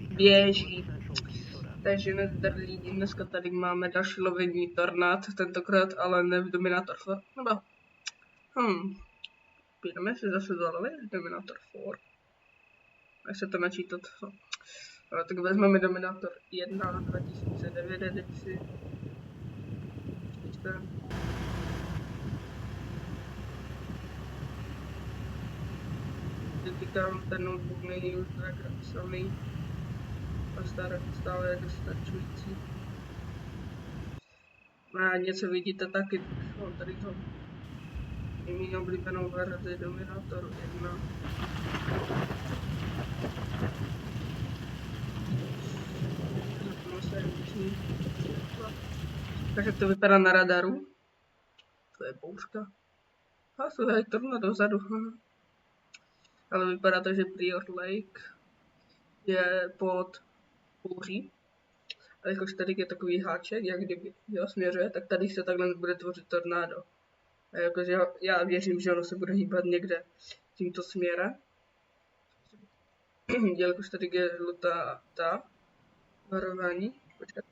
běží. Takže nezdar lidi, dneska tady máme další lovení tornád, tentokrát ale ne v Dominator 4, nebo půjdeme si zase zalovit v Dominator 4. Jak se to načítat? Ale tak vezmeme Dominator 1 2009 edici. Říkám, ten notebook není už tak silný a stále je dostačující. A něco vidíte taky, tady to je mý oblíbenou verzi Dominatoru 1. Takže to vypadá na radaru. To je bouřka. A jsou tady tornado dozadu. Ale vypadá to, že Prior Lake je pod bouří. A jakož tady je takový háček, jak kdyby ho směřuje, tak tady se takhle bude tvořit tornádo. A jakože já věřím, že ono se bude hýbat někde tímto směrem. Jelikož tady je žlutá ta varování. Počkat.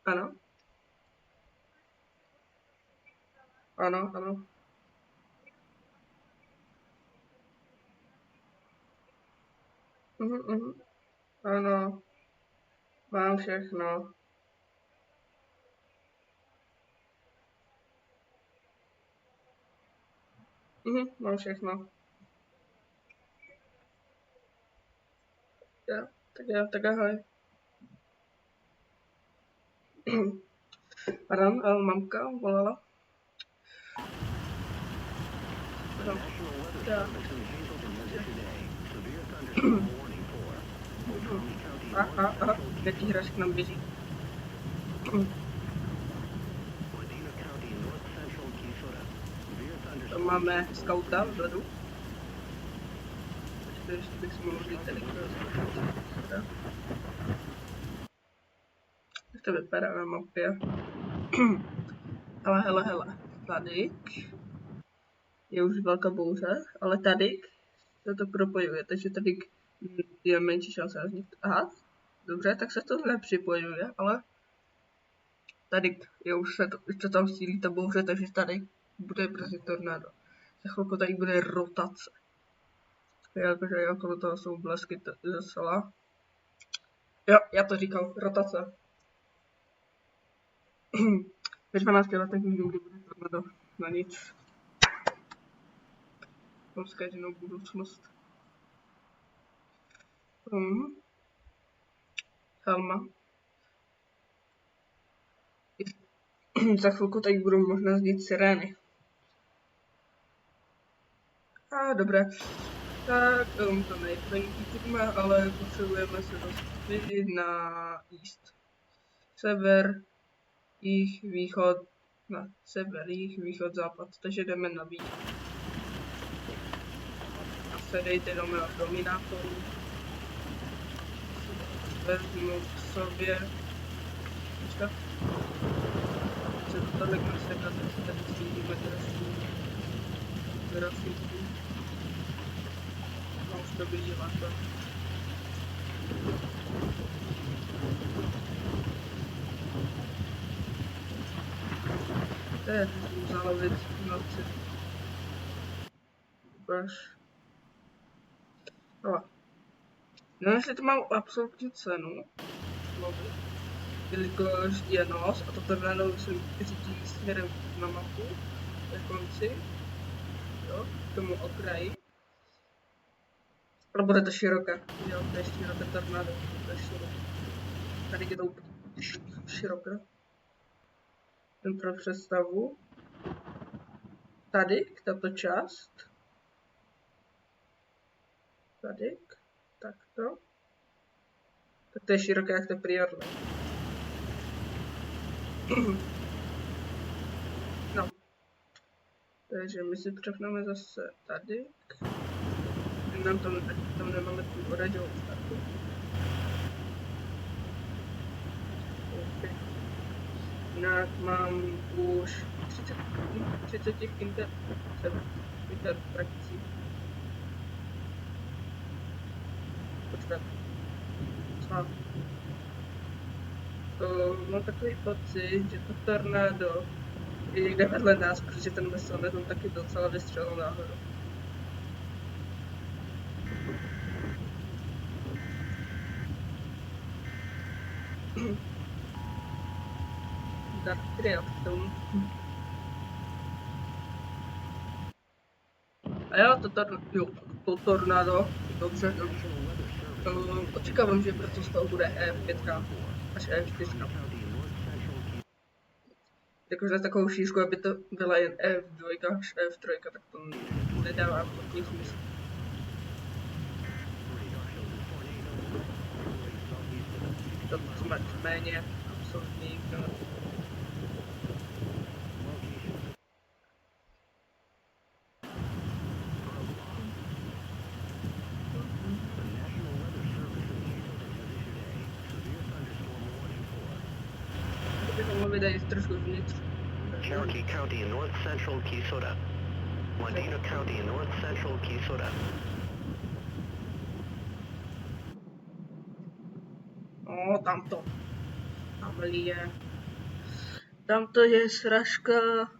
Ano. Ano, ano. Ano. Mám všechno. Mám všechno. Tak ahoj. Pardon, mamka volala. Jaký hráč k nám běží. Tam máme skauta vzadu. Počkej, ještě bych si mohl říct tady. Jak to vypadá na mapě. Ale hele, tady je už velká bouře, ale tady se to propojuje, takže tady je menší šance vzniknout. Aha, dobře, tak se to nepřipojuje, ale tady je už to tam sílí ta bouře, takže tady bude brzy tornádo. Za chvilku tady bude rotace. Jakože okolo toho jsou blesky docela. Jo, já to říkal, rotace. Ve 12 letech nikdy bude tornádo na nic. Mám zkaženou budoucnost. Helma. Za chvilku tady budou možná znít sirény. Dobré. Tak, to nejprve, ale potřebujeme se dostat na east. Sever, jih, východ, sever, jih, východ, západ, takže jdeme na východ. A se dejte do mého dominátoru. Vezmu k sobě. Počkat. Se to tolik nasekat, tak se tady snížíme grafiku. A už to běží láta. To je zalovit v noci. Ukáž. Ale. No, jestli to má absolutní cenu. Lovit. Jelikož je noc a to tornádo se řídí směrem na mapu. Na konci. Jo, k tomu okraji. Ale bude to široké. Jo, to je široké tornádo. To je široké. Tady je to úplně široké. Jen pro představu. Tady, tato část. Tady, takto. Tak to je široké jak to Prior Lake. No. Takže my si přepneme zase tady. Nám tam nemáme tu oranžovou stavku. Okay. Jinak mám už 30 interakcí. Co? Mám takový pocit, že to tornádo je někde vedle nás, protože ten vesel tam taky docela vystřelil nahoru. Dark Reaction. A jo, to tornádo, dobře. Očekávám, že proto z toho bude E5 až E4. Jakože na takovou šířku, aby to byla jen F2 až F3, tak to nedává moc smysl. To méně absolutní. Cherokee County in north central Keysota. Wadena County in north central Keysota. No, tamto. Tamto je sražka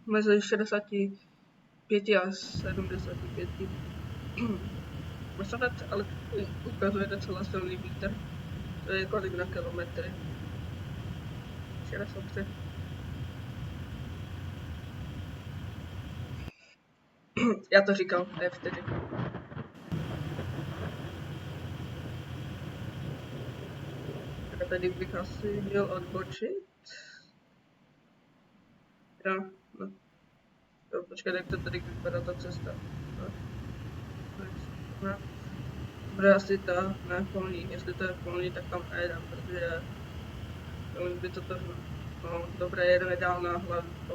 mezi 65 a 75. Možná, ale ukazuje docela silný vítr. To je kolik na kilometry. 63. Já to říkal, F4. A tady bych asi měl odbočit. Jo, no. Jo, počkej, jak to tady vypadá ta cesta. No. Bude asi ta, ne polní, jestli to je polní, tak tam nejedem, protože by to no, dobré, jedeme dál na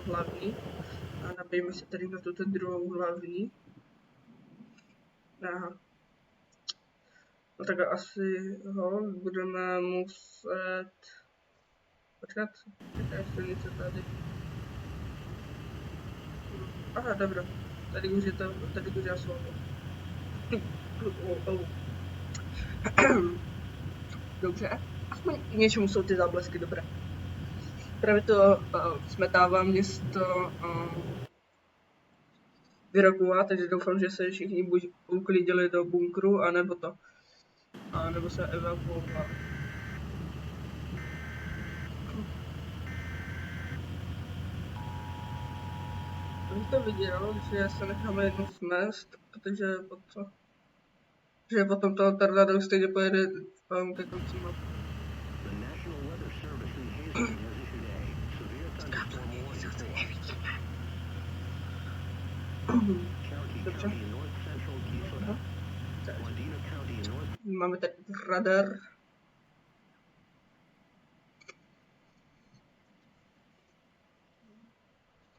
hlavní a nabijeme se tady na tuto druhou hlavní. Aha. No tak asi budeme muset počkat, jaká je silnice tady. Aha, dobré, tady už je to, tady už je asfalt. Dobře, aspoň něčemu jsou ty záblesky dobré. Právě to smetává město Vyrokua, takže doufám, že se všichni buď uklidili do bunkru, anebo se evakuovali. Bych to viděl, že se necháme jednu smést, protože potom to tornádo stejně pojede ke konci mapy. Dobře. Máme tady radar.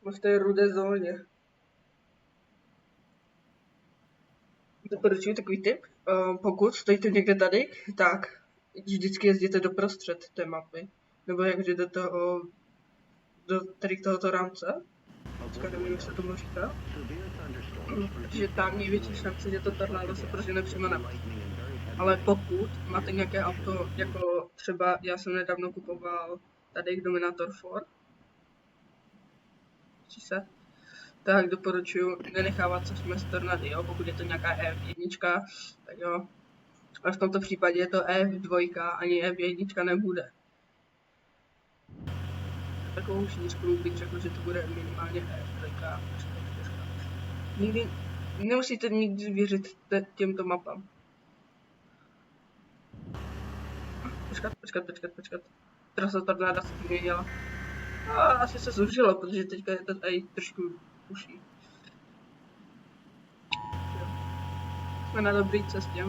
Jsme v té rudé zóně. Doporučuji takový tip. Pokud stojíte někde tady, tak vždycky jezdíte doprostřed té mapy. Nebo jak jde do tady tohoto rámce. Nevím, jak se tomu říká. Protože tam největší šance, že to tornádo se prožene přímo na vás. Ale pokud máte nějaké auto, jako třeba já jsem nedávno kupoval tady Dominator 4, tak doporučuji nenechávat se smést tornády, jo, pokud je to nějaká F1, tak jo. Ale v tomto případě je to F2, ani F1 nebude. Takovou šířku bych řekl, že to bude minimálně F2. Nemusíte nikdy věřit těmto mapám. Počkat. Trasa tornáda se změnila. A asi se zužilo, protože teďka je to tady trošku uší. Jsme na dobré cestě.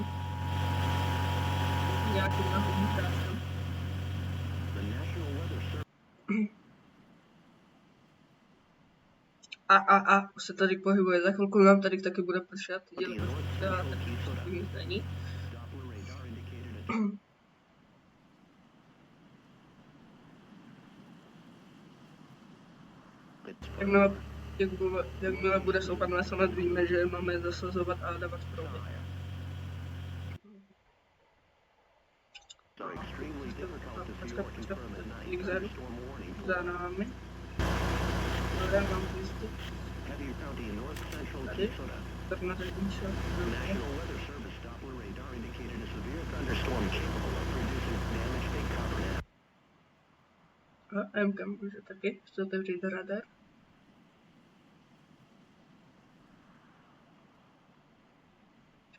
Nějakým náhodním krásem. A už se tady pohybuje, za chvilku nám tady taky bude pršet, jelikož taky nic není. Jakmile bude soupat na samet, víme, že máme zasazovat a dávat proudy. are extremely difficult to see or confirm at night. Exactly. Thunderstorm warning for Za námi. Dobré, mám lístek. Heavy County in north central Tady. Kisota. Tornado inšel. National Weather Service Doppler radar indicated a severe thunderstorm capable of producing damage big copper. A MK může taky chci otevřít radar.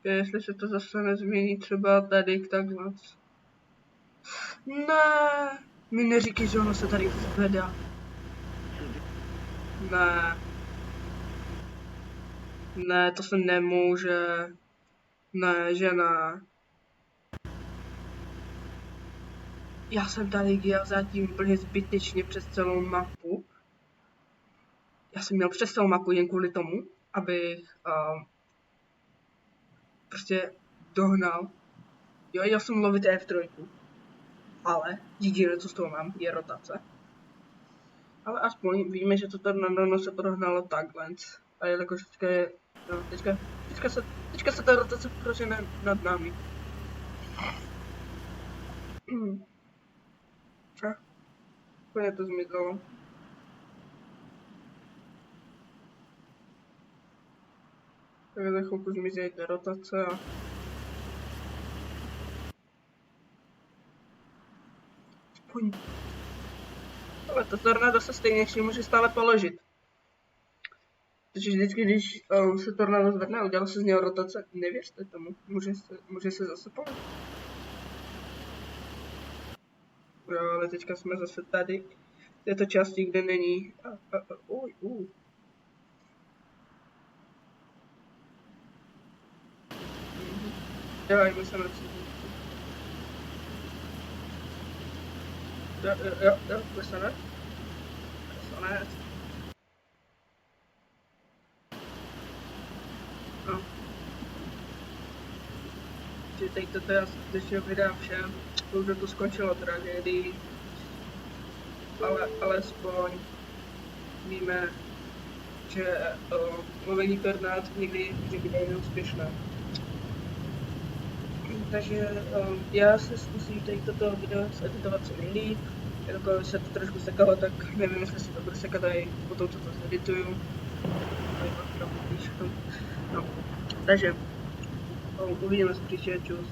Jestli se to zase nezmění třeba tady takhle. Ne, mi neříkej, že ono se tady zvedá. Ne. Ne, to se nemůže. Ne, že ne. Já jsem tady jel zatím úplně zbytečně přes celou mapu. Já jsem měl přes celou mapu jen kvůli tomu, abych prostě dohnal. Jo, já jsem lovit F3. Ale jediné, co z toho mám, je rotace. Ale aspoň víme, že to tornado se prohnalo takhle. A jelikož teďka se ta rotace prožene nad námi. Úplně to zmizelo. Tak za chvilku zmizí ta rotace a... Aspoň. Ale to tornádo se stejně ještě může stále položit. Takže vždycky, když se tornádo zvedne a udělá se z něho rotace, nevěřte tomu, může se zase položit. Jo, ale teďka jsme zase tady, v této části, kde není... Dělajme se na cíli. Jo, klesanec. Klesanec. No. Čiže teď toto já skutečně vydám všem. Už to skončilo tragédií. Ale alespoň víme, že lovení tornád někdy je neúspěšné. Takže já se zkusím tady toto video editovat co nejlíp. Jako se to trošku sekalo, tak nevím, jestli si to budu sekat tady po tom, co to edituju. No, takže uvidíme se příště, čus.